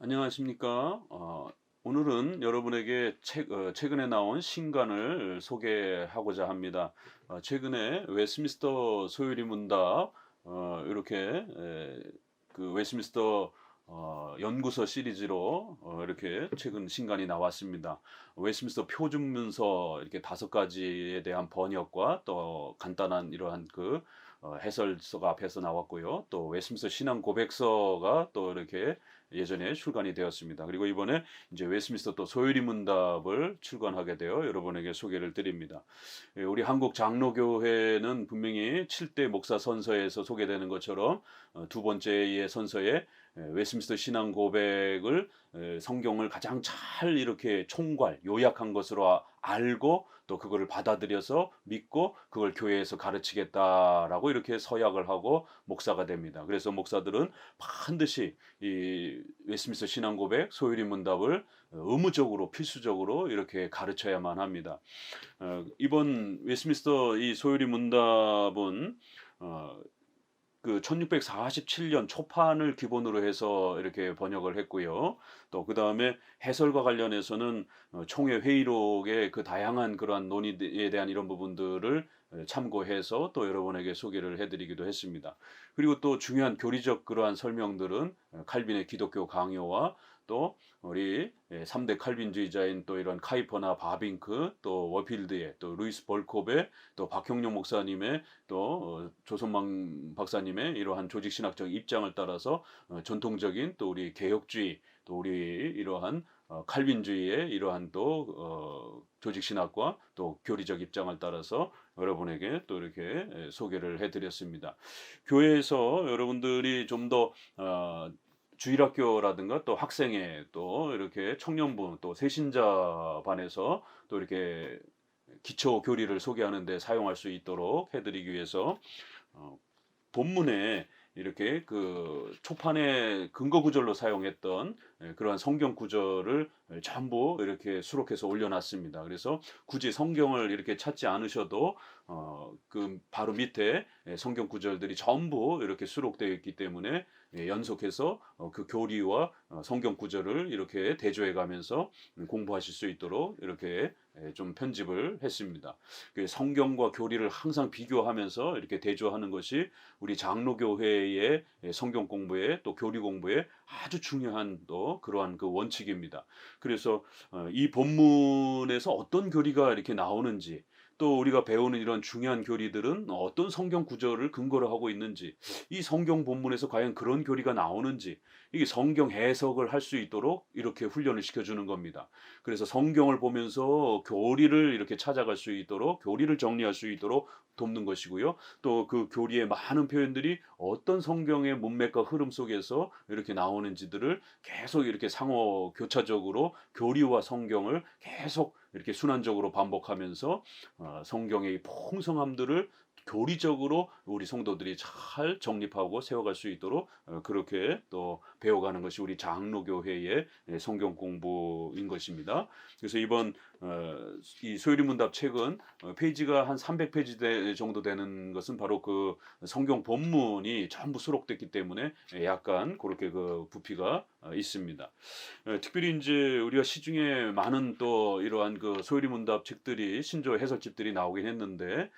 안녕하십니까? 오늘은 여러분에게 최근에 나온 신간을 소개하고자 합니다. 최근에 웨스민스터 소유리 문답, 이렇게 그 웨스민스터 연구서 시리즈로 이렇게 최근 신간이 나왔습니다. 웨스민스터 표준문서 이렇게 5가지에 대한 번역과 또 간단한 이러한 해설서가 앞에서 나왔고요. 또 웨스민스터 신앙 고백서가 또 이렇게 예전에 출간이 되었습니다. 그리고 이번에 이제 웨스민스터 또 소유리 문답을 출간하게 되어 여러분에게 소개를 드립니다. 우리 한국 장로교회는 분명히 7대 목사 선서에서 소개되는 것처럼 두 번째의 선서에 웨스민스터 신앙 고백을 성경을 가장 잘 이렇게 총괄 요약한 것으로 알고 또 그거를 받아들여서 믿고 그걸 교회에서 가르치겠다라고 이렇게 서약을 하고 목사가 됩니다. 그래서 목사들은 반드시 이 웨스민스터 신앙 고백 소유리 문답을 의무적으로 필수적으로 이렇게 가르쳐야만 합니다. 이번 웨스민스터 이 소유리 문답은 어, 그 1647년 초판을 기본으로 해서 이렇게 번역을 했고요. 또 그다음에 해설과 관련해서는 총회 회의록의 그 다양한 그러한 논의에 대한 이런 부분들을 참고해서 또 여러분에게 소개를 해드리기도 했습니다. 그리고 또 중요한 교리적 그러한 설명들은 칼빈의 기독교 강요와 또 우리 3대 칼빈주의자인 또 이런 카이퍼나 바빙크 또 워필드의 또 루이스 벌콥의 또 박형룡 목사님의 또 조선망 박사님의 이러한 조직신학적 입장을 따라서 전통적인 또 우리 개혁주의 또 우리 이러한 칼빈주의의 이러한 또 조직신학과 또 교리적 입장을 따라서 여러분에게 또 이렇게 소개를 해드렸습니다. 교회에서 여러분들이 좀더 주일학교라든가 또 학생회 또 이렇게 청년부 또 세신자 반에서 또 이렇게 기초 교리를 소개하는 데 사용할 수 있도록 해드리기 위해서 어, 본문에 이렇게 그 초판에 근거 구절로 사용했던 그러한 성경 구절을 전부 이렇게 수록해서 올려놨습니다. 그래서 굳이 성경을 이렇게 찾지 않으셔도 그 바로 밑에 성경 구절들이 전부 이렇게 수록되어 있기 때문에 연속해서 그 교리와 성경 구절을 이렇게 대조해 가면서 공부하실 수 있도록 이렇게 좀 편집을 했습니다. 성경과 교리를 항상 비교하면서 이렇게 대조하는 것이 우리 장로교회의 성경 공부에 또 교리 공부에 아주 중요한 또 그러한 그 원칙입니다. 그래서 이 본문에서 어떤 교리가 이렇게 나오는지 또 우리가 배우는 이런 중요한 교리들은 어떤 성경 구절을 근거로 하고 있는지 이 성경 본문에서 과연 그런 교리가 나오는지 이게 성경 해석을 할 수 있도록 이렇게 훈련을 시켜주는 겁니다. 그래서 성경을 보면서 교리를 이렇게 찾아갈 수 있도록 교리를 정리할 수 있도록 돕는 것이고요. 또 그 교리의 많은 표현들이 어떤 성경의 문맥과 흐름 속에서 이렇게 나오는지들을 계속 이렇게 상호 교차적으로 교리와 성경을 계속 이렇게 순환적으로 반복하면서 성경의 풍성함들을 교리적으로 우리 성도들이 잘 정립하고 세워갈 수 있도록 그렇게 또 배워가는 것이 우리 장로교회의 성경 공부인 것입니다. 그래서 이번 이 소유리문답 책은 페이지가 한 300페이지 정도 되는 것은 바로 그 성경 본문이 전부 수록됐기 때문에 약간 그렇게 그 부피가 있습니다. 특별히 이제 우리가 시중에 많은 또 이러한 그 소유리문답 책들이 신조 해설집들이 나오긴 했는데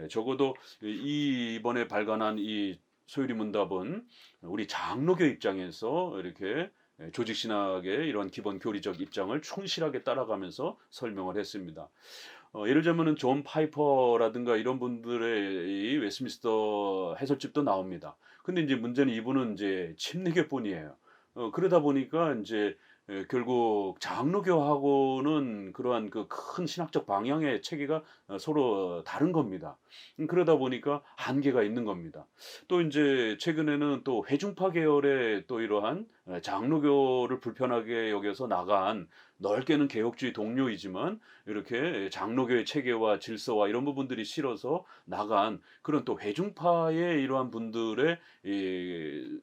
적어도 이번에 발간한 이 소유리문답은 우리 장로교 입장에서 이렇게 조직신학의 이런 기본 교리적 입장을 충실하게 따라가면서 설명을 했습니다. 예를 들면은 존 파이퍼라든가 이런 분들의 이 웨스민스터 해설집도 나옵니다. 근데 이제 문제는 이분은 이제 침례교뿐이에요. 그러다 보니까 이제 결국 장로교하고는 그러한 그 큰 신학적 방향의 체계가 서로 다른 겁니다. 그러다 보니까 한계가 있는 겁니다. 또 인제 최근에는 또 회중파 계열의 또 이러한 장로교를 불편하게 여겨서 나간 넓게는 개혁주의 동료이지만 이렇게 장로교의 체계와 질서와 이런 부분들이 싫어서 나간 그런 또 회중파의 이러한 분들의 이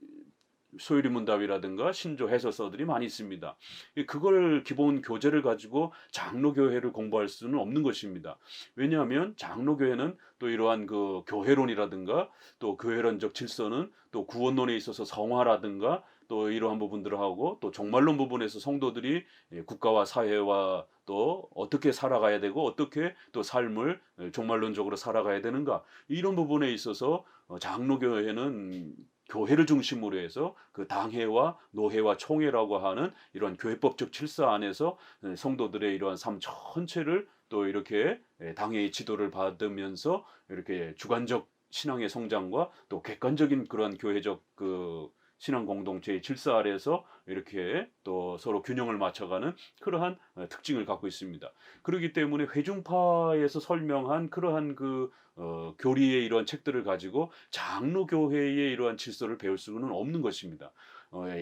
소유리문답이라든가 신조 해설서들이 많이 있습니다. 그걸 기본 교재를 가지고 장로교회를 공부할 수는 없는 것입니다. 왜냐하면 장로교회는 또 이러한 그 교회론이라든가 또 교회론적 질서는 또 구원론에 있어서 성화라든가 또 이러한 부분들을 하고 또 종말론 부분에서 성도들이 국가와 사회와 또 어떻게 살아가야 되고 어떻게 또 삶을 종말론적으로 살아가야 되는가 이런 부분에 있어서 장로교회는 교회를 중심으로 해서 그 당회와 노회와 총회라고 하는 이런 교회법적 질서 안에서 성도들의 이러한 삶 전체를 또 이렇게 당회의 지도를 받으면서 이렇게 주관적 신앙의 성장과 또 객관적인 그러한 교회적 그 신앙 공동체의 질서 아래에서 이렇게 또 서로 균형을 맞춰가는 그러한 특징을 갖고 있습니다. 그렇기 때문에 회중파에서 설명한 그러한 그 교리의 이러한 책들을 가지고 장로교회의 이러한 질서를 배울 수는 없는 것입니다.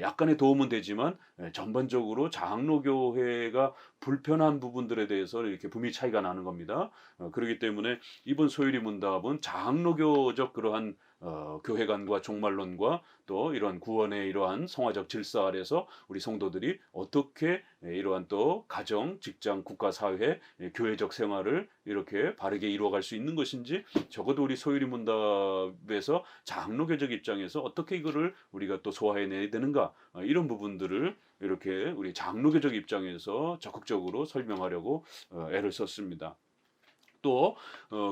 약간의 도움은 되지만 전반적으로 장로교회가 불편한 부분들에 대해서 이렇게 분명히 차이가 나는 겁니다. 그렇기 때문에 이번 소요리 문답은 장로교적 그러한 교회관과 종말론과 또 이러한 구원의 이러한 성화적 질서 아래서 우리 성도들이 어떻게 이러한 또 가정, 직장, 국가, 사회, 교회적 생활을 이렇게 바르게 이루어갈 수 있는 것인지 적어도 우리 소유리 문답에서 장로교적 입장에서 어떻게 이거를 우리가 또 소화해내야 되는가 이런 부분들을 이렇게 우리 장로교적 입장에서 적극적으로 설명하려고 애를 썼습니다. 또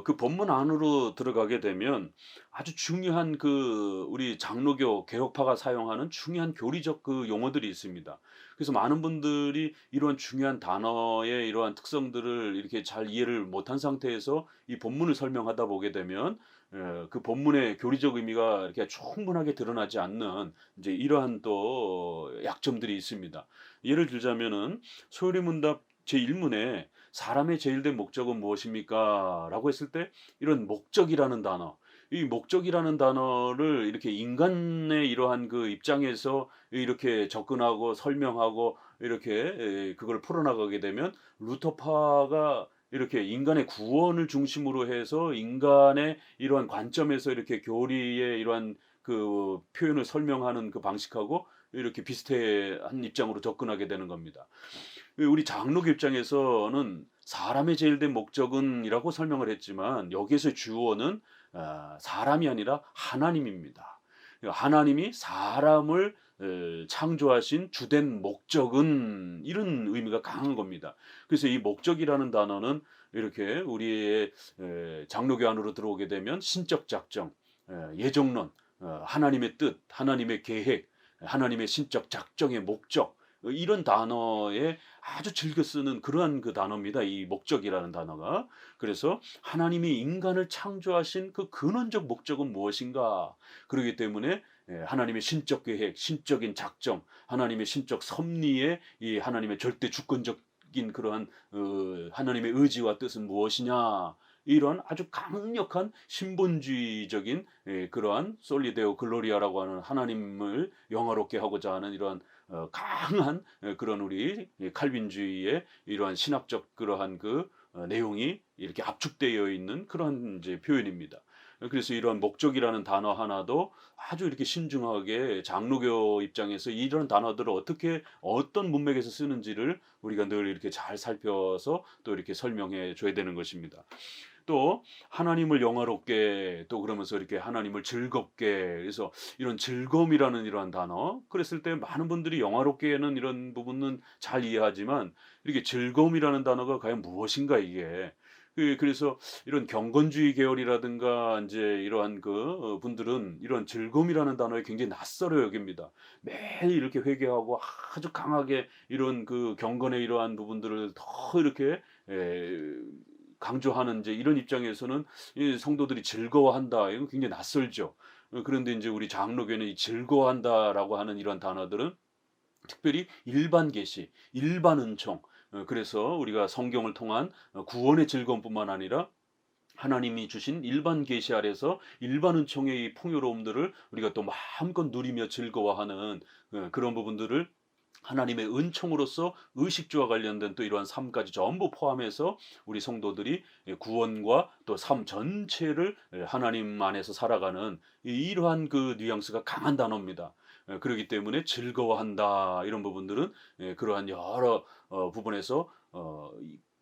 그 본문 안으로 들어가게 되면 아주 중요한 그 우리 장로교 개혁파가 사용하는 중요한 교리적 그 용어들이 있습니다. 그래서 많은 분들이 이러한 중요한 단어의 이러한 특성들을 이렇게 잘 이해를 못한 상태에서 이 본문을 설명하다 보게 되면 그 본문의 교리적 의미가 이렇게 충분하게 드러나지 않는 이제 이러한 또 약점들이 있습니다. 예를 들자면은 소요리문답 제1문에 사람의 제일 된 목적은 무엇입니까? 라고 했을 때 이런 목적이라는 단어, 이 목적이라는 단어를 이렇게 인간의 이러한 그 입장에서 이렇게 접근하고 설명하고 이렇게 그걸 풀어나가게 되면 루터파가 이렇게 인간의 구원을 중심으로 해서 인간의 이러한 관점에서 이렇게 교리의 이러한 그 표현을 설명하는 그 방식하고 이렇게 비슷한 입장으로 접근하게 되는 겁니다. 우리 장로교 입장에서는 사람의 제일 된 목적은이라고 설명을 했지만 여기에서 주어는 사람이 아니라 하나님입니다. 하나님이 사람을 창조하신 주된 목적은 이런 의미가 강한 겁니다. 그래서 이 목적이라는 단어는 이렇게 우리의 장로교 안으로 들어오게 되면 신적 작정, 예정론, 하나님의 뜻, 하나님의 계획, 하나님의 신적 작정의 목적 이런 단어에 아주 즐겨 쓰는 그러한 그 단어입니다. 이 목적이라는 단어가. 그래서 하나님이 인간을 창조하신 그 근원적 목적은 무엇인가? 그렇기 때문에 하나님의 신적 계획, 신적인 작정, 하나님의 신적 섭리에 이 하나님의 절대 주권적인 그러한 하나님의 의지와 뜻은 무엇이냐? 이런 아주 강력한 신본주의적인 그러한 솔리데오 글로리아라고 하는 하나님을 영화롭게 하고자 하는 이러한 강한 그런 우리 칼빈주의의 이러한 신학적 그러한 그 내용이 이렇게 압축되어 있는 그런 이제 표현입니다. 그래서 이러한 목적이라는 단어 하나도 아주 이렇게 신중하게 장로교 입장에서 이런 단어들을 어떻게 어떤 문맥에서 쓰는지를 우리가 늘 이렇게 잘 살펴서 또 이렇게 설명해 줘야 되는 것입니다. 또 하나님을 영화롭게 또 그러면서 이렇게 하나님을 즐겁게 그래서 이런 즐거움이라는 이러한 단어 그랬을 때 많은 분들이 영화롭게는 이런 부분은 잘 이해하지만 이렇게 즐거움이라는 단어가 과연 무엇인가 이게 그래서 이런 경건주의 계열이라든가 이제 이러한 그 분들은 이런 즐거움이라는 단어에 굉장히 낯설어 여깁니다. 매일 이렇게 회개하고 아주 강하게 이런 그 경건의 이러한 부분들을 더 이렇게 강조하는 이제 이런 입장에서는 이 성도들이 즐거워한다. 이건 굉장히 낯설죠. 그런데 이제 우리 장로교는 이 즐거워한다라고 하는 이런 단어들은 특별히 일반 계시, 일반 은총. 그래서 우리가 성경을 통한 구원의 즐거움뿐만 아니라 하나님이 주신 일반 계시 아래서 일반 은총의 이 풍요로움들을 우리가 또 마음껏 누리며 즐거워하는 그런 부분들을 하나님의 은총으로서 의식주와 관련된 또 이러한 삶까지 전부 포함해서 우리 성도들이 구원과 또 삶 전체를 하나님 안에서 살아가는 이러한 그 뉘앙스가 강한 단어입니다. 그렇기 때문에 즐거워한다 이런 부분들은 그러한 여러 부분에서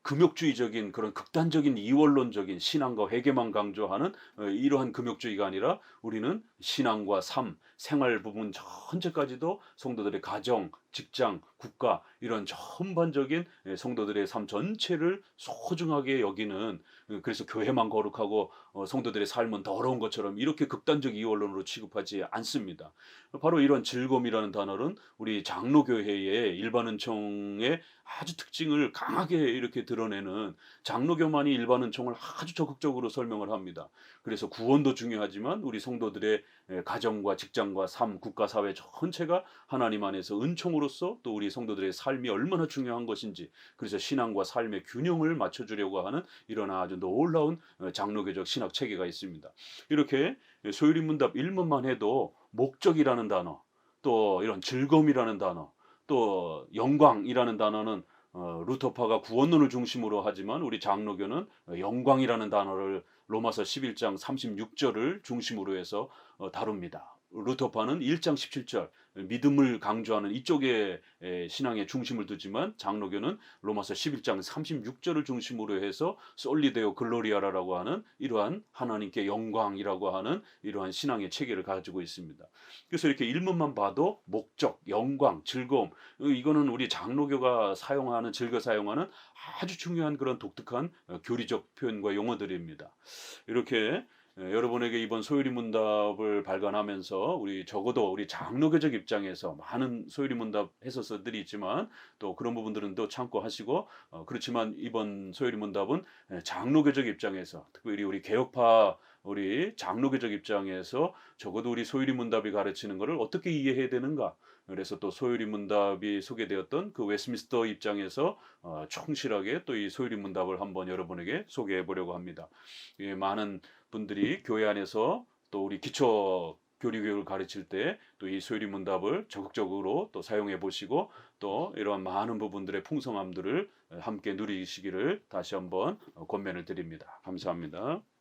금욕주의적인 그런 극단적인 이원론적인 신앙과 회개만 강조하는 이러한 금욕주의가 아니라 우리는 신앙과 삶, 생활 부분 전체까지도 성도들의 가정, 직장, 국가 이런 전반적인 성도들의 삶 전체를 소중하게 여기는 그래서 교회만 거룩하고 성도들의 삶은 더러운 것처럼 이렇게 극단적 이원론으로 취급하지 않습니다. 바로 이런 즐거움이라는 단어는 우리 장로교회의 일반은총의 아주 특징을 강하게 이렇게 드러내는 장로교만이 일반은총을 아주 적극적으로 설명을 합니다. 그래서 구원도 중요하지만 우리 성도들의 가정과 직장과 삶, 국가, 사회 전체가 하나님 안에서 은총으로서 또 우리 성도들의 삶이 얼마나 중요한 것인지 그래서 신앙과 삶의 균형을 맞춰주려고 하는 이런 아주 놀라운 장로교적 신학 체계가 있습니다. 이렇게 소유리문답 1문만 해도 목적이라는 단어, 또 이런 즐거움이라는 단어, 또 영광이라는 단어는 루터파가 구원론을 중심으로 하지만 우리 장로교는 영광이라는 단어를 로마서 11장 36절을 중심으로 해서 다룹니다. 루터파는 1장 17절 믿음을 강조하는 이쪽에 신앙의 중심을 두지만 장로교는 로마서 11장 36절을 중심으로 해서 솔리데오 글로리아라고 하는 이러한 하나님께 영광이라고 하는 이러한 신앙의 체계를 가지고 있습니다. 그래서 이렇게 일문만 봐도 목적, 영광, 즐거움 이거는 우리 장로교가 사용하는 즐겨 사용하는 아주 중요한 그런 독특한 교리적 표현과 용어들입니다. 이렇게 여러분에게 이번 소유리 문답을 발간하면서 우리 적어도 우리 장로교적 입장에서 많은 소유리 문답 해설서들이 있지만 또 그런 부분들은 또 참고하시고 그렇지만 이번 소유리 문답은 장로교적 입장에서 특별히 우리 개혁파 우리 장로교적 입장에서 적어도 우리 소유리 문답이 가르치는 것을 어떻게 이해해야 되는가 그래서 또 소유리 문답이 소개되었던 그 웨스민스터 입장에서 충실하게 또 이 소유리 문답을 한번 여러분에게 소개해 보려고 합니다. 많은 분들이 교회 안에서 또 우리 기초 교리교육을 가르칠 때 또 이 소유리 문답을 적극적으로 또 사용해 보시고 또 이러한 많은 부분들의 풍성함들을 함께 누리시기를 다시 한번 권면을 드립니다. 감사합니다.